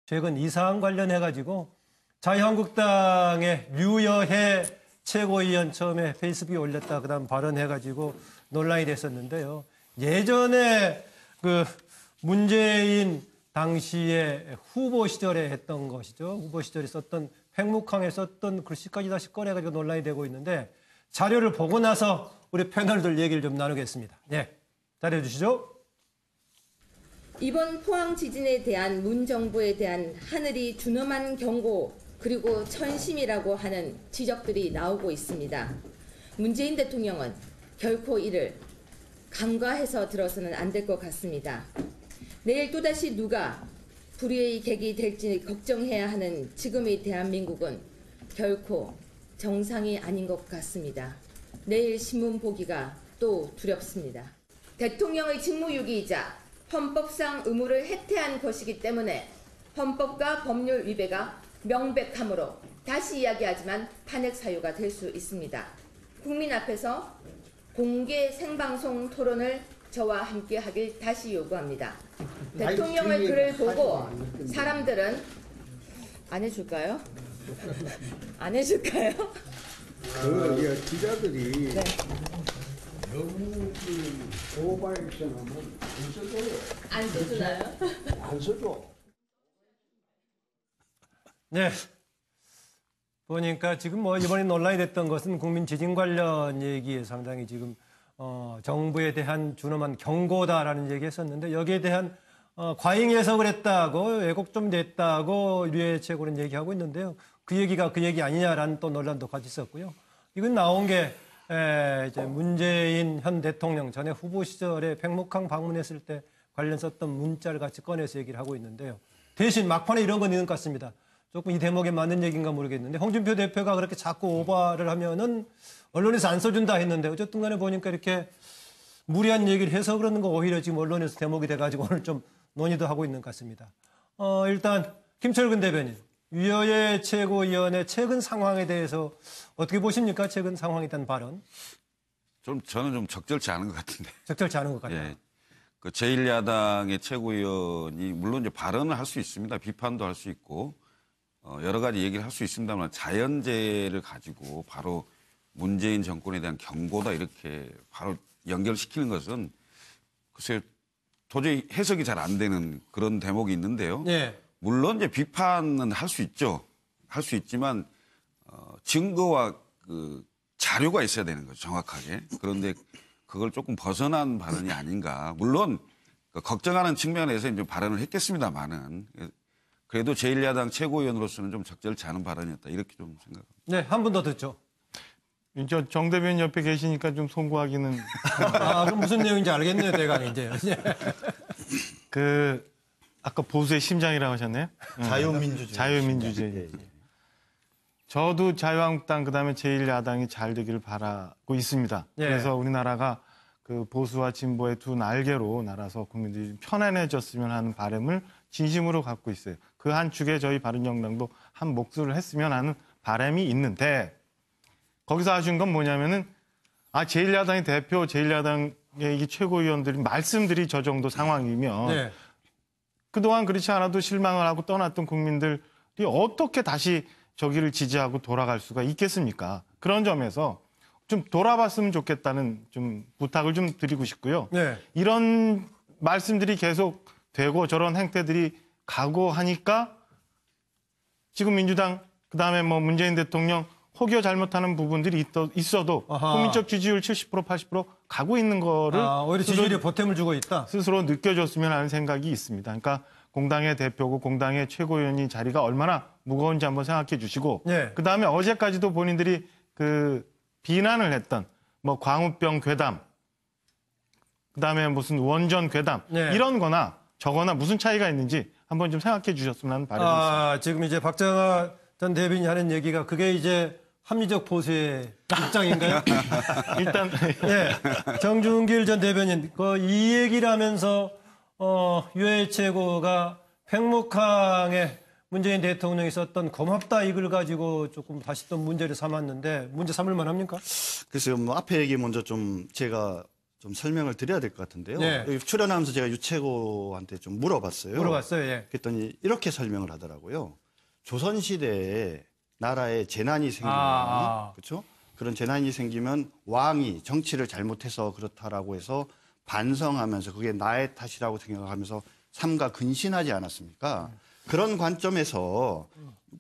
최근 이 사안 관련해가지고 자유한국당의 류여해 최고위원 처음에 페이스북에 올렸다 그다음 발언해가지고 논란이 됐었는데요. 예전에 그 문재인 당시에 후보 시절에 했던 것이죠. 후보 시절에 썼던 팽목항에 썼던 글씨까지 다시 꺼내가지고 논란이 되고 있는데 자료를 보고 나서 우리 패널들 얘기를 좀 나누겠습니다. 네, 자료해 주시죠. 이번 포항 지진에 대한 문 정부에 대한 하늘이 준엄한 경고 그리고 천심이라고 하는 지적들이 나오고 있습니다. 문재인 대통령은 결코 이를 간과해서 들어서는 안 될 것 같습니다. 내일 또다시 누가 불의의 객이 될지 걱정해야 하는 지금의 대한민국은 결코 정상이 아닌 것 같습니다. 내일 신문 보기가 또 두렵습니다. 대통령의 직무유기이자 헌법상 의무를 해태한 것이기 때문에 헌법과 법률 위배가 명백하므로 다시 이야기하지만 탄핵 사유가 될 수 있습니다. 국민 앞에서 공개 생방송 토론을 저와 함께 하길 다시 요구합니다. 대통령의 글을 보고 사람들은 안 해줄까요? 안 해줄까요? 그 기자들이 네. 너무 오바액션하면 안 써주나요? 안 써줘. 네. 보니까 지금 뭐 이번에 논란이 됐던 것은 국민 지진 관련 얘기에 상당히 지금 정부에 대한 준엄한 경고다라는 얘기했었는데 여기에 대한 과잉 해석을 했다고 왜곡 좀 됐다고 류해 최고는 얘기하고 있는데요. 그 얘기가 그 얘기 아니냐라는 또 논란도 같이 있었고요. 이건 나온 게 이제 문재인 현 대통령 전에 후보 시절에 팽목항 방문했을 때 관련 썼던 문자를 같이 꺼내서 얘기를 하고 있는데요. 대신 막판에 이런 건 있는 것 같습니다. 조금 이 대목에 맞는 얘기인가 모르겠는데 홍준표 대표가 그렇게 자꾸 오바를 하면은 언론에서 안 써준다 했는데 어쨌든 간에 보니까 이렇게 무리한 얘기를 해서 그러는 거 오히려 지금 언론에서 대목이 돼가지고 오늘 좀 논의도 하고 있는 것 같습니다. 일단 김철근 대변인, 류여해 최고위원의 최근 상황에 대해서 어떻게 보십니까? 최근 상황에 대한 발언. 저는 좀 적절치 않은 것 같은데. 적절치 않은 것 같아요. 예. 그 제1야당의 최고위원이 물론 이제 발언을 할 수 있습니다. 비판도 할 수 있고 여러 가지 얘기를 할 수 있습니다만 자연재해를 가지고 바로 문재인 정권에 대한 경고다 이렇게 바로 연결시키는 것은 글쎄요 도저히 해석이 잘 안 되는 그런 대목이 있는데요. 네. 물론 이제 비판은 할 수 있죠. 할 수 있지만 증거와 그 자료가 있어야 되는 거죠. 정확하게. 그런데 그걸 조금 벗어난 발언이 아닌가. 물론 걱정하는 측면에서 이제 발언을 했겠습니다만은 그래도 제1야당 최고위원으로서는 좀 적절치 않은 발언이었다. 이렇게 좀 생각합니다. 네, 한 분 더 듣죠. 정 대변인 옆에 계시니까 좀 송구하기는. 그럼 무슨 내용인지 알겠네요, 대강 이제. 아까 보수의 심장이라고 하셨네요. 자유민주주의. 자유민주주의. 저도 자유한국당 그다음에 제1야당이 잘 되기를 바라고 있습니다. 예. 그래서 우리나라가 그 보수와 진보의 두 날개로 날아서 국민들이 편안해졌으면 하는 바람을 진심으로 갖고 있어요. 그 한 축에 저희 바른정당도 한 몫을 했으면 하는 바람이 있는데 거기서 아쉬운 건 뭐냐면은 제1야당의 대표, 제1야당의 이 최고위원들이 말씀들이 저 정도 상황이면 네. 그동안 그렇지 않아도 실망을 하고 떠났던 국민들이 어떻게 다시 저기를 지지하고 돌아갈 수가 있겠습니까? 그런 점에서 좀 돌아봤으면 좋겠다는 좀 부탁을 좀 드리고 싶고요. 네. 이런 말씀들이 계속 되고 저런 행태들이 가고 하니까 지금 민주당 그다음에 뭐 문재인 대통령 혹여 잘못하는 부분들이 있어도 아하. 국민적 지지율 70% 80% 가고 있는 거를 오히려 지지율에 보탬을 주고 있다. 스스로 느껴줬으면 하는 생각이 있습니다. 그러니까 공당의 대표고 공당의 최고위원이 자리가 얼마나 무거운지 한번 생각해 주시고 네. 그다음에 어제까지도 본인들이 그 비난을 했던 뭐 광우병 괴담 그다음에 무슨 원전 괴담 네. 이런 거나 저거나 무슨 차이가 있는지 한번 좀 생각해 주셨으면 하는 바람이 있습니다. 지금 이제 박정아 전 대변인이 하는 얘기가 그게 이제 합리적 보수의 입장인가요? 일단 네. 정준길 전 대변인, 이 얘기를 하면서, 유해 최고가 팽목항에 문재인 대통령이 썼던 고맙다 이걸 가지고 조금 다시 또 문제를 삼았는데, 문제 삼을 만합니까? 글쎄요, 뭐 앞에 얘기 먼저 좀 제가 좀 설명을 드려야 될 것 같은데요. 네. 여기 출연하면서 제가 유채고한테 좀 물어봤어요. 물어봤어요. 예. 그랬더니 이렇게 설명을 하더라고요. 조선시대에 나라에 재난이 생기면, 그렇죠? 그런 재난이 생기면 왕이 정치를 잘못해서 그렇다라고 해서 반성하면서 그게 나의 탓이라고 생각하면서 삼가 근신하지 않았습니까? 그런 관점에서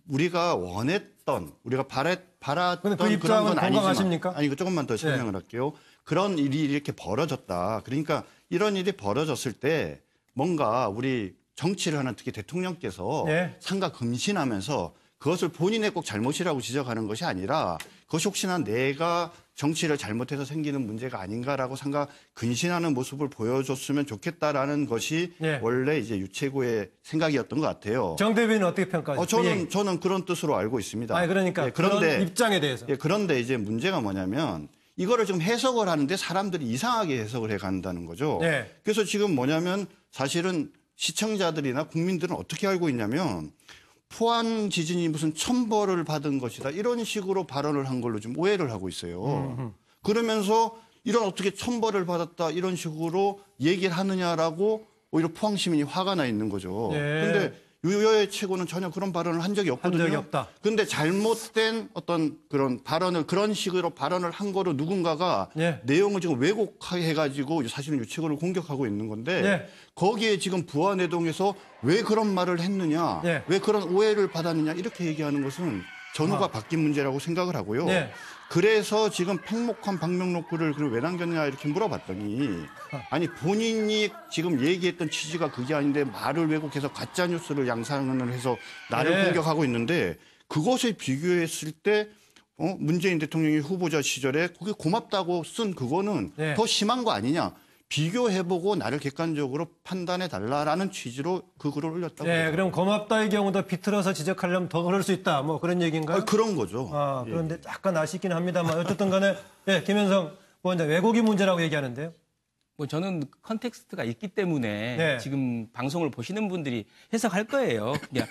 우리가 원했던, 우리가 바랐던 근데 그 그런 입장은 건 아니지만, 공감하십니까? 아니 이거 조금만 더 설명을 할게요. 그런 일이 이렇게 벌어졌다. 그러니까 이런 일이 벌어졌을 때 뭔가 우리 정치를 하는 특히 대통령께서 네. 삼가 근신하면서 그것을 본인의 꼭 잘못이라고 지적하는 것이 아니라 그것이 혹시나 내가 정치를 잘못해서 생기는 문제가 아닌가라고 삼가 근신하는 모습을 보여줬으면 좋겠다라는 것이 네. 원래 이제 유채고의 생각이었던 것 같아요. 정 대변인 어떻게 평가하세요? 저는 그런 뜻으로 알고 있습니다. 아니 그러니까 예, 그런데 그런 입장에 대해서. 예, 그런데 이제 문제가 뭐냐면 이거를 지금 해석을 하는데 사람들이 이상하게 해석을 해 간다는 거죠. 네. 그래서 지금 뭐냐면 사실은 시청자들이나 국민들은 어떻게 알고 있냐면 포안 지진이 무슨 천벌을 받은 것이다. 이런 식으로 발언을 한 걸로 좀 오해를 하고 있어요. 그러면서 이런 어떻게 천벌을 받았다 이런 식으로 얘기를 하느냐라고 오히려 포항 시민이 화가 나 있는 거죠. 네. 근데 유여의 최고는 전혀 그런 발언을 한 적이 없거든요. 한 적이 없다. 근데 잘못된 어떤 그런 발언을 그런 식으로 발언을 한 거로 누군가가 네. 내용을 지금 왜곡해가지고 사실은 유채고를 공격하고 있는 건데 네. 거기에 지금 부안해동에서 왜 그런 말을 했느냐, 네. 왜 그런 오해를 받았느냐 이렇게 얘기하는 것은 전후가 바뀐 문제라고 생각을 하고요. 네. 그래서 지금 팽목한 박명록구를 왜 남겼냐 이렇게 물어봤더니 아니 본인이 지금 얘기했던 취지가 그게 아닌데 말을 왜곡해서 가짜 뉴스를 양산을 해서 나를 네. 공격하고 있는데 그것을 비교했을 때 문재인 대통령이 후보자 시절에 그게 고맙다고 쓴 그거는 네. 더 심한 거 아니냐. 비교해보고 나를 객관적으로 판단해달라라는 취지로 그 글을 올렸다고. 네, 그럼 고맙다의 경우도 비틀어서 지적하려면 더 그럴 수 있다. 뭐 그런 얘기인가요? 그런 거죠. 그런데 약간 아쉽긴 합니다만 어쨌든 간에 예, 김현성 부원장 왜곡이 문제라고 얘기하는데요. 뭐 저는 컨텍스트가 있기 때문에 네. 지금 방송을 보시는 분들이 해석할 거예요. 그냥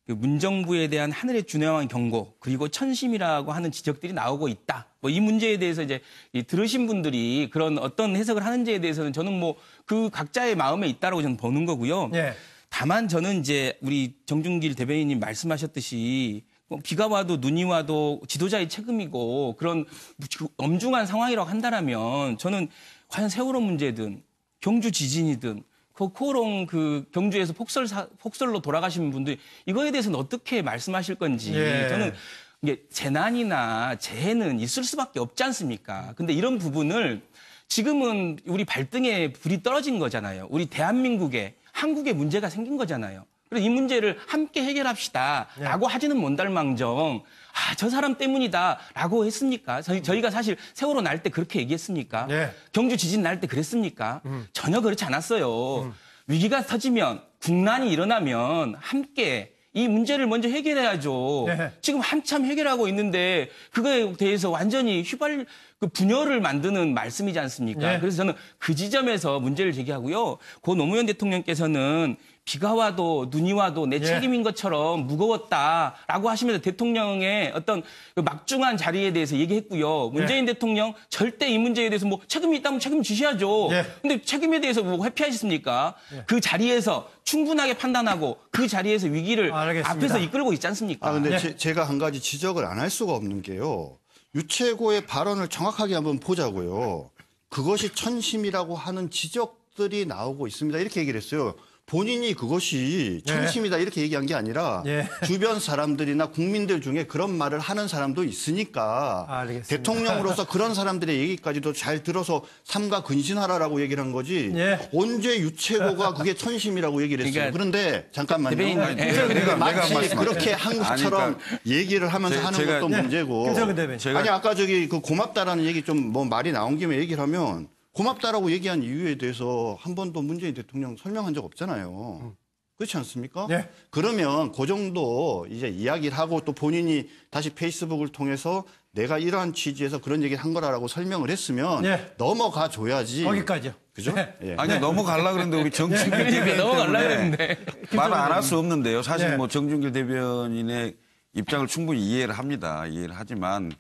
그 문정부에 대한 하늘의 준엄한 경고 그리고 천심이라고 하는 지적들이 나오고 있다. 뭐 이 문제에 대해서 이제 들으신 분들이 그런 어떤 해석을 하는지에 대해서는 저는 뭐 그 각자의 마음에 있다라고 저는 보는 거고요. 예. 다만 저는 이제 우리 정준길 대변인님 말씀하셨듯이 비가 와도 눈이 와도 지도자의 책임이고 그런 엄중한 상황이라고 한다면 저는 과연 세월호 문제든 경주 지진이든 코오롱 그 경주에서 폭설로 돌아가신 분들 이거에 대해서는 어떻게 말씀하실 건지 예. 저는 이게 재난이나 재해는 있을 수밖에 없지 않습니까? 근데 이런 부분을 지금은 우리 발등에 불이 떨어진 거잖아요. 우리 대한민국에 한국에 문제가 생긴 거잖아요. 그래서 이 문제를 함께 해결합시다라고 하지는 못할망정 저 사람 때문이다라고 했습니까? 저희가 사실 세월호 날 때 그렇게 얘기했습니까? 네. 경주 지진 날 때 그랬습니까? 전혀 그렇지 않았어요. 위기가 터지면 국난이 일어나면 함께 이 문제를 먼저 해결해야죠. 네. 지금 한참 해결하고 있는데 그거에 대해서 완전히 분열을 만드는 말씀이지 않습니까? 네. 그래서 저는 그 지점에서 문제를 제기하고요. 고 노무현 대통령께서는 비가 와도 눈이 와도 내 예. 책임인 것처럼 무거웠다라고 하시면서 대통령의 어떤 그 막중한 자리에 대해서 얘기했고요. 문재인 대통령 절대 이 문제에 대해서 뭐 책임이 있다면 책임 지셔야죠. 예. 근데 책임에 대해서 뭐 회피하셨습니까? 그 자리에서 충분하게 판단하고 그 자리에서 위기를 알겠습니다. 앞에서 이끌고 있지 않습니까? 근데 네. 제가 한 가지 지적을 안 할 수가 없는 게요. 유채고의 발언을 정확하게 한번 보자고요. 그것이 천심이라고 하는 지적들이 나오고 있습니다. 이렇게 얘기를 했어요. 본인이 그것이 천심이다 이렇게 얘기한 게 아니라 예. 주변 사람들이나 국민들 중에 그런 말을 하는 사람도 있으니까 알겠습니다. 대통령으로서 그런 사람들의 얘기까지도 잘 들어서 삼가 근신하라라고 얘기를 한 거지 예. 언제 유채고가 그게 천심이라고 얘기를 했어요. 그러니까 그런데 잠깐만요. 대변인, 아니, 예. 내가 마치 말씀할게요. 그렇게 한 것처럼 아니, 그러니까 얘기를 하면서 하는 제가- 것도 네. 문제고. 김성근 대변인. 아니 아까 저기 그 고맙다라는 얘기 좀 뭐 말이 나온 김에 얘기를 하면 고맙다라고 얘기한 이유에 대해서 한 번도 문재인 대통령 설명한 적 없잖아요. 그렇지 않습니까? 네. 그러면 그 정도 이제 이야기를 하고 또 본인이 다시 페이스북을 통해서 내가 이러한 취지에서 그런 얘기를 한 거라고 설명을 했으면 네. 넘어가 줘야지. 거기까지요. 그죠? 네. 예. 아니 넘어가려고 그랬는데 우리 정준길 그러니까 대변인 넘어가려고 때문에 그랬는데. 말을 안 할 수 없는데요. 사실 네. 뭐 정준길 대변인의 입장을 충분히 이해를 합니다. 이해를 하지만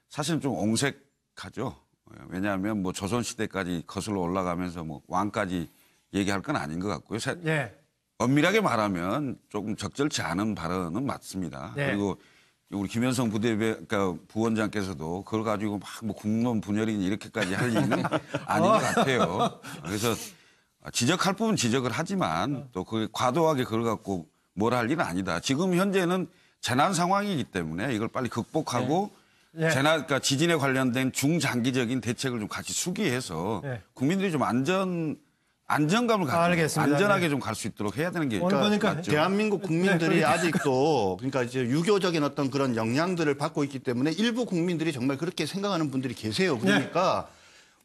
사실은 좀 옹색하죠. 거예요. 왜냐하면 뭐 조선시대까지 거슬러 올라가면서 뭐 왕까지 얘기할 건 아닌 것 같고요. 예. 엄밀하게 말하면 조금 적절치 않은 발언은 맞습니다. 네. 그리고 우리 김현성 그러니까 부원장께서도 그걸 가지고 막 뭐 국론 분열이니 이렇게까지 할 일은 아닌 것 같아요. 그래서 지적할 부분 지적을 하지만 또 그 과도하게 그걸 갖고 뭐라 할 일은 아니다. 지금 현재는 재난 상황이기 때문에 이걸 빨리 극복하고 네. 그러니까 지진에 관련된 중장기적인 대책을 좀 같이 수기해서 네. 국민들이 좀 안정감을 가지고 알겠습니다. 안전하게 네. 좀 갈 수 있도록 해야 되는 게 오늘 보니까 맞죠. 대한민국 국민들이 네, 아직도 그러니까 이제 유교적인 어떤 그런 영향들을 받고 있기 때문에 일부 국민들이 정말 그렇게 생각하는 분들이 계세요. 그러니까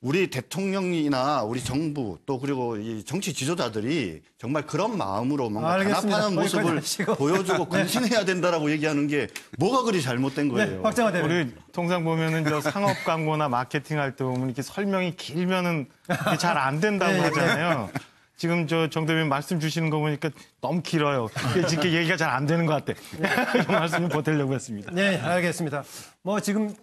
우리 대통령이나 우리 정부 또 그리고 이 정치 지도자들이 정말 그런 마음으로 뭔가 알겠습니다. 단합하는 모습을 거기까지 하시고. 보여주고 건신해야 된다라고 얘기하는 게 뭐가 그리 잘못된 거예요. 네, 박정화 대변인. 우리 통상 보면은 저 상업 광고나 마케팅 할 때 보면 이렇게 설명이 길면은 잘 안 된다고 네. 하잖아요. 지금 저 정 대변인 말씀 주시는 거 보니까 너무 길어요. 이게 얘기가 잘 안 되는 것 같아. 이 말씀을 보태려고 했습니다. 네, 알겠습니다. 뭐 지금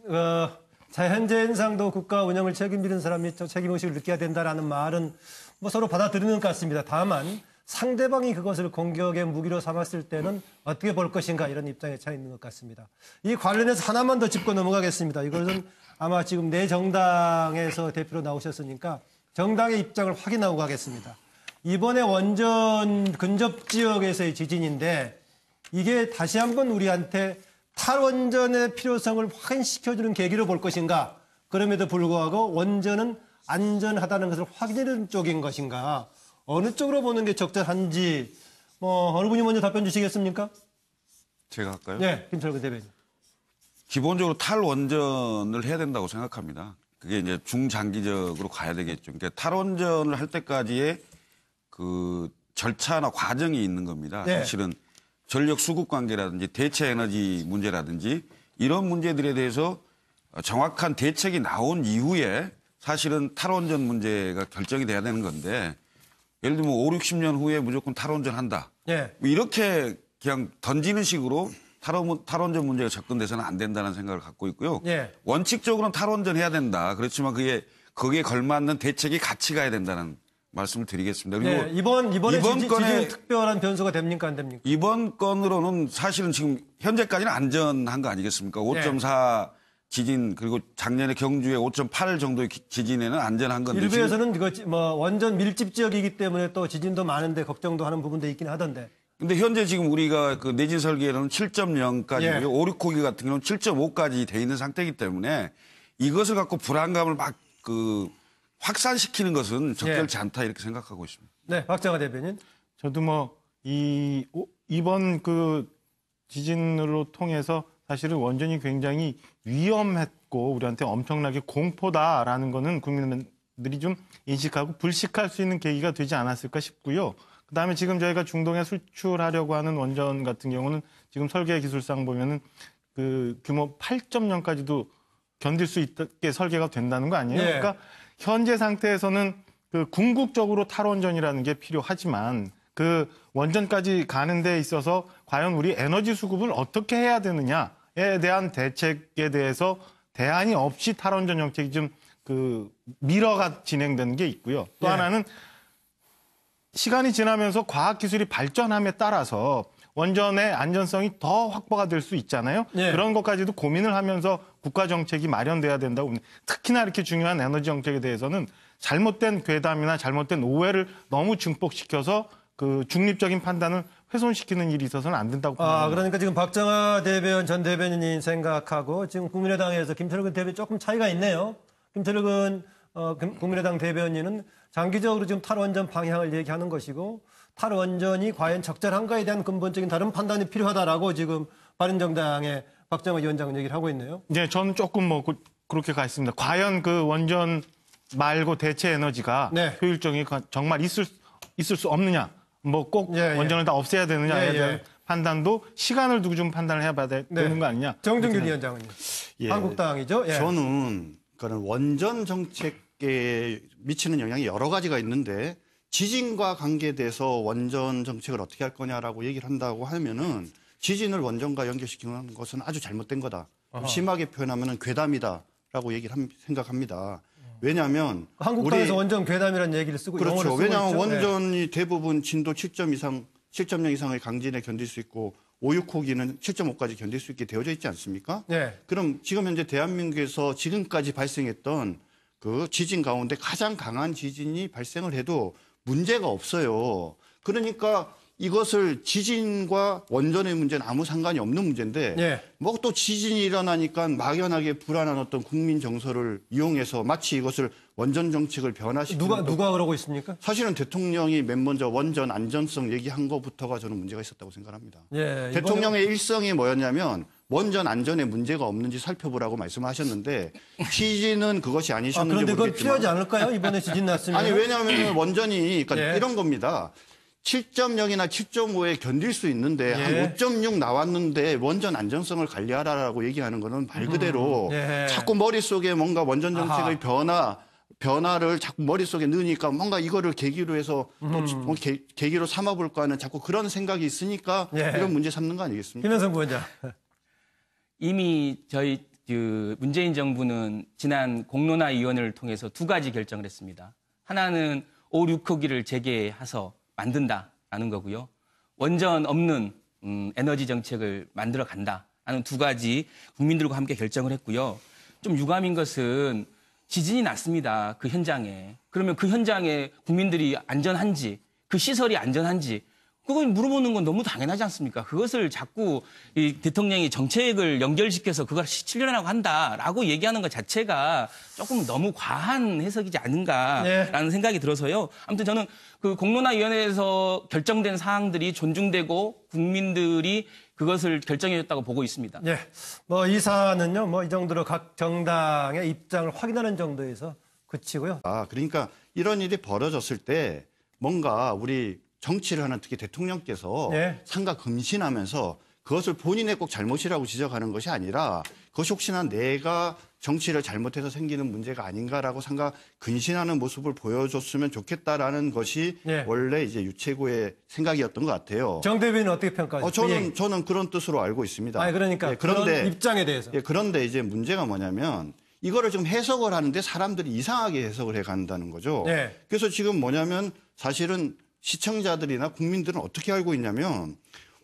현재 현상도 국가 운영을 책임지는 사람이 좀 책임의식을 느껴야 된다라는 말은 뭐 서로 받아들이는 것 같습니다. 다만 상대방이 그것을 공격의 무기로 삼았을 때는 어떻게 볼 것인가 이런 입장에 차 있는 것 같습니다. 이 관련해서 하나만 더 짚고 넘어가겠습니다. 이것은 아마 지금 내 정당에서 대표로 나오셨으니까 정당의 입장을 확인하고 가겠습니다. 이번에 원전 근접 지역에서의 지진인데 이게 다시 한번 우리한테 탈원전의 필요성을 확인시켜주는 계기로 볼 것인가? 그럼에도 불구하고 원전은 안전하다는 것을 확인하는 쪽인 것인가? 어느 쪽으로 보는 게 적절한지 뭐 어느 분이 먼저 답변 주시겠습니까? 제가 할까요? 네, 김철근 대변인. 기본적으로 탈원전을 해야 된다고 생각합니다. 그게 이제 중장기적으로 가야 되겠죠. 그러니까 탈원전을 할 때까지의 그 절차나 과정이 있는 겁니다. 네. 사실은 전력 수급 관계라든지 대체 에너지 문제라든지 이런 문제들에 대해서 정확한 대책이 나온 이후에 사실은 탈원전 문제가 결정이 돼야 되는 건데 예를 들면 5, 60년 후에 무조건 탈원전 한다. 네. 뭐 이렇게 그냥 던지는 식으로 탈원전 문제가 접근돼서는 안 된다는 생각을 갖고 있고요. 예. 원칙적으로는 탈원전 해야 된다. 그렇지만 거기에 걸맞는 대책이 같이 가야 된다는 말씀을 드리겠습니다. 그리고 네, 이번에 지진 건에 특별한 변수가 됩니까 안 됩니까? 이번 건으로는 사실은 지금 현재까지는 안전한 거 아니겠습니까? 5.4 지진 그리고 작년에 경주에 5.8 정도의 지진에는 안전한 건데 일부에서는 이거 뭐 원전 밀집 지역이기 때문에 또 지진도 많은데 걱정도 하는 부분도 있긴 하던데. 근데 현재 지금 우리가 그 내진 설계로는 7.0까지고요. 예. 5, 6호기 같은 경우는 7.5까지 돼 있는 상태이기 때문에 이것을 갖고 불안감을 막 확산시키는 것은 적절치 않다 이렇게 생각하고 있습니다. 네, 박정화 대변인. 저도 뭐 이번 그 지진으로 통해서 사실은 원전이 굉장히 위험했고 우리한테 엄청나게 공포다라는 거는 국민들이 좀 인식하고 불식할 수 있는 계기가 되지 않았을까 싶고요. 그다음에 지금 저희가 중동에 수출하려고 하는 원전 같은 경우는 지금 설계 기술상 보면은 그 규모 8.0까지도 견딜 수 있게 설계가 된다는 거 아니에요? 예. 그러니까 현재 상태에서는 그 궁극적으로 탈원전이라는 게 필요하지만 그 원전까지 가는 데 있어서 과연 우리 에너지 수급을 어떻게 해야 되느냐에 대한 대책에 대해서 대안이 없이 탈원전 정책이 좀 그 미뤄가 진행되는 게 있고요. 또 예. 하나는 시간이 지나면서 과학기술이 발전함에 따라서 원전의 안전성이 더 확보가 될 수 있잖아요. 예. 그런 것까지도 고민을 하면서 국가 정책이 마련돼야 된다고 봅니다. 특히나 이렇게 중요한 에너지 정책에 대해서는 잘못된 괴담이나 잘못된 오해를 너무 증폭시켜서 그 중립적인 판단을 훼손시키는 일이 있어서는 안 된다고 봅니다. 그러니까 지금 박정화 전 대변인이 생각하고 지금 국민의당에서 김철근 대변인 조금 차이가 있네요. 김철근 국민의당 대변인은 장기적으로 지금 탈원전 방향을 얘기하는 것이고 탈원전이 과연 적절한가에 대한 근본적인 다른 판단이 필요하다라고 지금 바른정당의 박정화 위원장은 얘기를 하고 있네요. 네, 저는 조금 그렇게 가 있습니다. 과연 그 원전 말고 대체 에너지가 네. 효율적이 정말 있을 수 없느냐, 뭐 꼭 예, 예. 원전을 다 없애야 되느냐에 예, 예. 대한 판단도 시간을 두고 좀 판단을 해봐야 되는 거 아니냐. 정준규 위원장은요. 예. 한국당이죠. 예. 저는 그런 원전 정책에 미치는 영향이 여러 가지가 있는데 지진과 관계돼서 원전 정책을 어떻게 할 거냐라고 얘기를 한다고 하면은 지진을 원전과 연결시키는 것은 아주 잘못된 거다. 심하게 표현하면은 괴담이다라고 생각합니다. 왜냐하면 한국 땅에서 원전 괴담이라는 얘기를 쓰고 그렇죠. 용어를 쓰고 왜냐하면 있죠. 원전이 대부분 진도 7.0 이상의 강진에 견딜 수 있고 5, 6호기는 7.5까지 견딜 수 있게 되어져 있지 않습니까? 네. 그럼 지금 현재 대한민국에서 지금까지 발생했던 그 지진 가운데 가장 강한 지진이 발생을 해도 문제가 없어요. 그러니까 이것을 지진과 원전의 문제는 아무 상관이 없는 문제인데 네. 뭐 또 지진이 일어나니까 막연하게 불안한 어떤 국민 정서를 이용해서 마치 이것을 원전 정책을 변화시키는 누가 그러고 있습니까? 사실은 대통령이 맨 먼저 원전 안전성 얘기한 것부터가 저는 문제가 있었다고 생각합니다. 예, 대통령의 일성이 뭐였냐면 원전 안전에 문제가 없는지 살펴보라고 말씀하셨는데 취지는 그것이 아니셨는지 그런데 그건 모르겠지만 필요하지 않을까요? 이번에 지진 났으면. 아니 왜냐하면 원전이 그러니까 예. 이런 겁니다. 7.0이나 7.5에 견딜 수 있는데 예. 한 5.6 나왔는데 원전 안전성을 관리하라라고 얘기하는 거는 말 그대로 예. 자꾸 머릿속에 뭔가 원전 정책의 변화를 자꾸 머릿속에 넣으니까 뭔가 이거를 계기로 해서 또 계기로 삼아볼까 하는 자꾸 그런 생각이 있으니까 예. 이런 문제 삼는 거 아니겠습니까? 김현성 부원장. 이미 저희 문재인 정부는 지난 공론화위원회를 통해서 두 가지 결정을 했습니다. 하나는 5, 6호기를 재개해서 만든다라는 거고요. 원전 없는 에너지 정책을 만들어 간다라는 두 가지 국민들과 함께 결정을 했고요. 좀 유감인 것은 지진이 났습니다. 그 현장에. 그러면 그 현장에 국민들이 안전한지, 그 시설이 안전한지 그걸 물어보는 건 너무 당연하지 않습니까? 그것을 자꾸 이 대통령이 정책을 연결시켜서 그걸 실현하고 한다라고 얘기하는 것 자체가 조금 너무 과한 해석이지 않은가라는 생각이 들어서요. 아무튼 저는 그 공론화위원회에서 결정된 사항들이 존중되고 국민들이 그것을 결정해줬다고 보고 있습니다. 예. 뭐 이 사안은요, 뭐 이 정도로 각 정당의 입장을 확인하는 정도에서 그치고요. 그러니까 이런 일이 벌어졌을 때 뭔가 우리 정치를 하는 특히 대통령께서 네. 삼가 금신하면서 그것을 본인의 꼭 잘못이라고 지적하는 것이 아니라 그것이 혹시나 내가 정치를 잘못해서 생기는 문제가 아닌가라고 삼가 근신하는 모습을 보여줬으면 좋겠다라는 것이 네. 원래 이제 유채고의 생각이었던 것 같아요. 정 대변인 어떻게 평가하세요? 저는 그런 뜻으로 알고 있습니다. 그러니까 그런데 그런 입장에 대해서. 그런데 이제 문제가 뭐냐면 이거를 좀 해석을 하는데 사람들이 이상하게 해석을 해 간다는 거죠. 네. 그래서 지금 뭐냐면 사실은 시청자들이나 국민들은 어떻게 알고 있냐면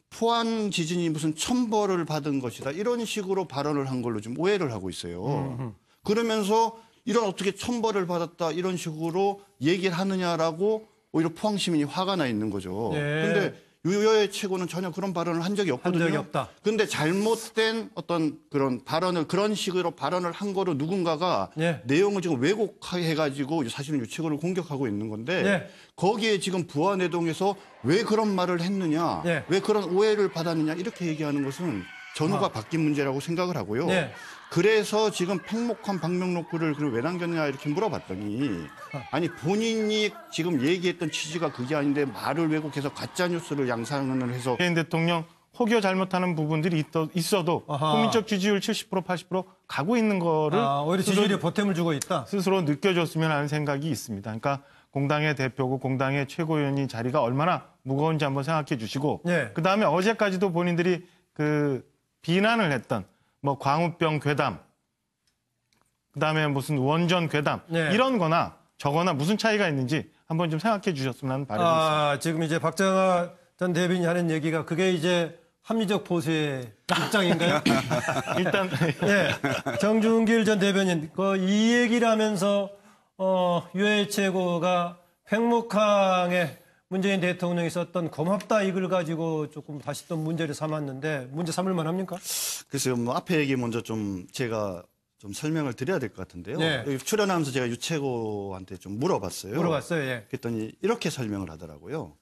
포항 지진이 무슨 천벌을 받은 것이다 이런 식으로 발언을 한 걸로 좀 오해를 하고 있어요. 그러면서 이런 어떻게 천벌을 받았다 이런 식으로 얘기를 하느냐라고 오히려 포항 시민이 화가 나 있는 거죠. 그런데 예. 유여의 최고는 전혀 그런 발언을 한 적이 없거든요. 한 적이 없다. 그런데 잘못된 어떤 그런 발언을 그런 식으로 발언을 한 거로 누군가가 예. 내용을 지금 왜곡해가지고 사실은 유채고를 공격하고 있는 건데 예. 거기에 지금 부안회동에서 왜 그런 말을 했느냐, 예. 왜 그런 오해를 받았느냐 이렇게 얘기하는 것은 전후가 바뀐 문제라고 생각을 하고요. 예. 그래서 지금 팽목한 방명록구를 왜 남겼냐 이렇게 물어봤더니 아니 본인이 지금 얘기했던 취지가 그게 아닌데 말을 왜곡해서 가짜 뉴스를 양산을 해서 문재인 대통령 혹여 잘못하는 부분들이 있어도 아하. 국민적 지지율 70% 80% 가고 있는 거를 오히려 지지율에 보탬을 주고 있다. 스스로 느껴줬으면 하는 생각이 있습니다. 그러니까 공당의 대표고 공당의 최고위원이 자리가 얼마나 무거운지 한번 생각해 주시고 예. 그다음에 어제까지도 본인들이 그 비난을 했던 뭐 광우병 괴담 그다음에 무슨 원전 괴담 예. 이런 거나 저거나 무슨 차이가 있는지 한번 좀 생각해 주셨으면 하는 바람이 있습니다. 지금 이제 박정아 전 대변인이 하는 얘기가 그게 이제 합리적 보수의 입장인가요? 일단 예. 정준길 전 대변인 이 얘기를 하면서 유해 최고가 팽목항에 문재인 대통령이 썼던 고맙다 이걸 가지고 조금 다시 또 문제를 삼았는데 문제 삼을 만합니까? 그래서 뭐 앞에 얘기 먼저 좀 제가 좀 설명을 드려야 될 것 같은데요. 네. 여기 출연하면서 제가 유채고한테 좀 물어봤어요. 물어봤어요. 예. 그랬더니 이렇게 설명을 하더라고요.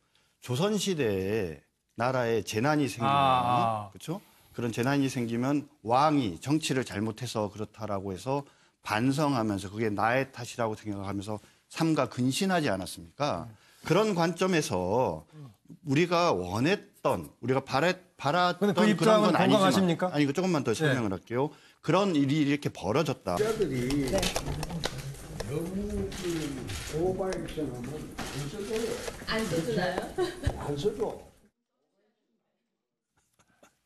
조선시대에 나라에 재난이 생기면 그렇죠? 그런 재난이 생기면 왕이 정치를 잘못해서 그렇다라고 해서 반성하면서 그게 나의 탓이라고 생각하면서 삼가 근신하지 않았습니까? 그런 관점에서 우리가 원했던 우리가 바랐던 그 입장은 그런 건 아니지만 공감하십니까? 아니 이거 조금만 더 설명을 할게요. 그런 일이 이렇게 벌어졌다. 기자들이 너무 오바액션하면 안 써줘요. 안 써주나요? 안 써줘.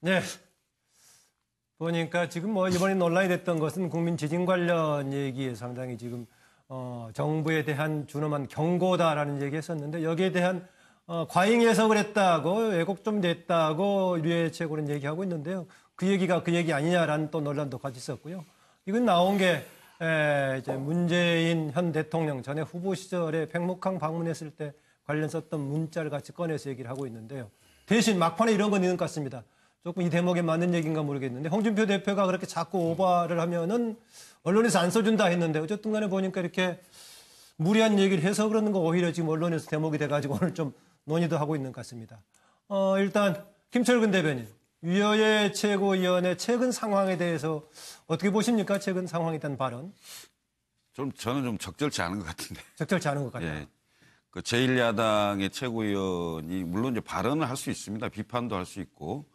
네. 보니까 지금 뭐 이번에 논란이 됐던 것은 국민 지진 관련 얘기에 상당히 지금 정부에 대한 준엄한 경고다라는 얘기했었는데 여기에 대한 과잉 해석을 했다고 왜곡 좀 됐다고 유해책으로는 얘기하고 있는데요. 그 얘기가 그 얘기 아니냐라는 또 논란도 같이 있었고요. 이건 나온 게 이제 문재인 현 대통령 전에 후보 시절에 백목항 방문했을 때 관련 썼던 문자를 같이 꺼내서 얘기를 하고 있는데요. 대신 막판에 이런 건 있는 것 같습니다. 조금 이 대목에 맞는 얘기인가 모르겠는데 홍준표 대표가 그렇게 자꾸 오바를 하면은 언론에서 안 써준다 했는데 어쨌든 간에 보니까 이렇게 무리한 얘기를 해서 그러는 거 오히려 지금 언론에서 대목이 돼가지고 오늘 좀 논의도 하고 있는 것 같습니다. 일단 김철근 대변인, 유여의 최고위원의 최근 상황에 대해서 어떻게 보십니까? 최근 상황에 대한 발언. 저는 좀 적절치 않은 것 같은데. 적절치 않은 것 같아요. 예. 그 제1야당의 최고위원이 물론 이제 발언을 할 수 있습니다. 비판도 할 수 있고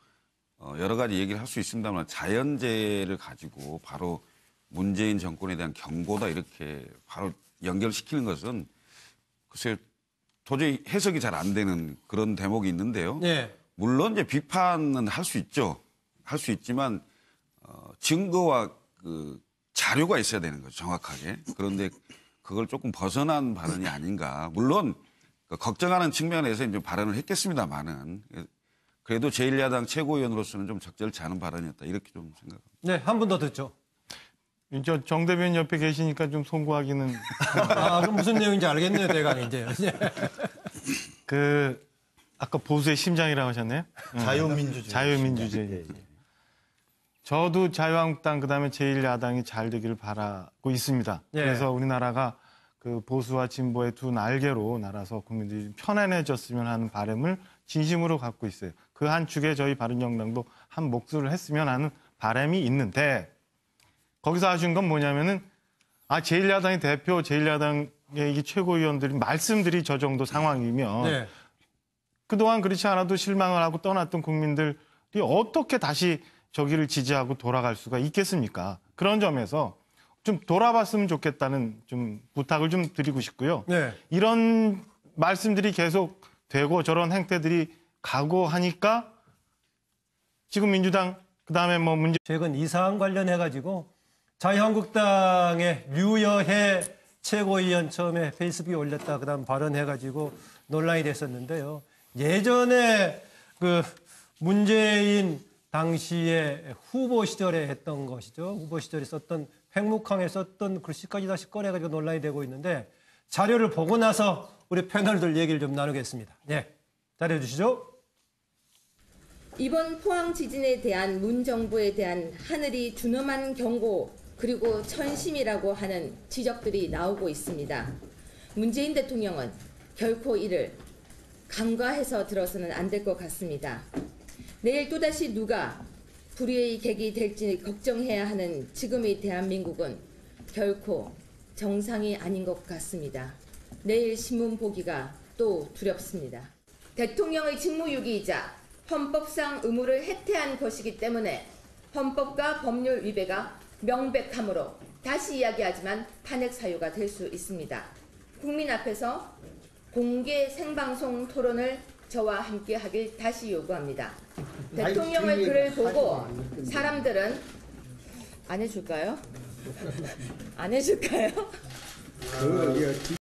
여러 가지 얘기를 할 수 있습니다만 자연재해를 가지고 바로 문재인 정권에 대한 경고다 이렇게 바로 연결시키는 것은 글쎄 도저히 해석이 잘 안 되는 그런 대목이 있는데요. 네. 물론 이제 비판은 할 수 있죠. 할 수 있지만 증거와 그 자료가 있어야 되는 거죠. 정확하게. 그런데 그걸 조금 벗어난 발언이 아닌가. 물론 걱정하는 측면에서 이제 발언을 했겠습니다만은 그래도 제1야당 최고위원으로서는 좀 적절치 않은 발언이었다. 이렇게 좀 생각합니다. 네, 한 분 더 듣죠. 정 대변인 옆에 계시니까 좀 송구하기는. 그럼 무슨 내용인지 알겠네요, 대강 이제. 아까 보수의 심장이라고 하셨네요. 자유민주주의. 자유민주주의. 저도 자유한국당 그다음에 제1야당이 잘 되기를 바라고 있습니다. 예. 그래서 우리나라가 그 보수와 진보의 두 날개로 날아서 국민들이 좀 편안해졌으면 하는 바람을 진심으로 갖고 있어요. 그 한 축에 저희 바른정당도 한 몫을 했으면 하는 바람이 있는데 거기서 아쉬운 건 뭐냐면은 제1야당의 대표, 제1야당의 이 최고위원들이 말씀들이 저 정도 상황이면 네. 그동안 그렇지 않아도 실망을 하고 떠났던 국민들이 어떻게 다시 저기를 지지하고 돌아갈 수가 있겠습니까? 그런 점에서 좀 돌아봤으면 좋겠다는 좀 부탁을 좀 드리고 싶고요. 네. 이런 말씀들이 계속 되고 저런 행태들이 가고 하니까 지금 민주당 그다음에 뭐 문제 최근 이 사안 관련해 가지고 자유한국당의 류여해 최고위원 처음에 페이스북에 올렸다 그다음 발언해 가지고 논란이 됐었는데요. 예전에 그 문재인 당시에 후보 시절에 했던 것이죠. 후보 시절에 썼던 팽목항에 썼던 글씨까지 다시 꺼내가지고 논란이 되고 있는데 자료를 보고 나서 우리 패널들 얘기를 좀 나누겠습니다. 네, 자료해 주시죠. 이번 포항 지진에 대한 문 정부에 대한 하늘이 준엄한 경고 그리고 천심이라고 하는 지적들이 나오고 있습니다. 문재인 대통령은 결코 이를 간과해서 들어서는 안 될 것 같습니다. 내일 또다시 누가 불의의 객이 될지 걱정해야 하는 지금의 대한민국은 결코 정상이 아닌 것 같습니다. 내일 신문 보기가 또 두렵습니다. 대통령의 직무유기이자 헌법상 의무를 해태한 것이기 때문에 헌법과 법률 위배가 명백하므로 다시 이야기하지만 탄핵 사유가 될 수 있습니다. 국민 앞에서 공개 생방송 토론을 저와 함께 하길 다시 요구합니다. 대통령의 글을 보고 사람들은 안 해줄까요? 안 해줄까요?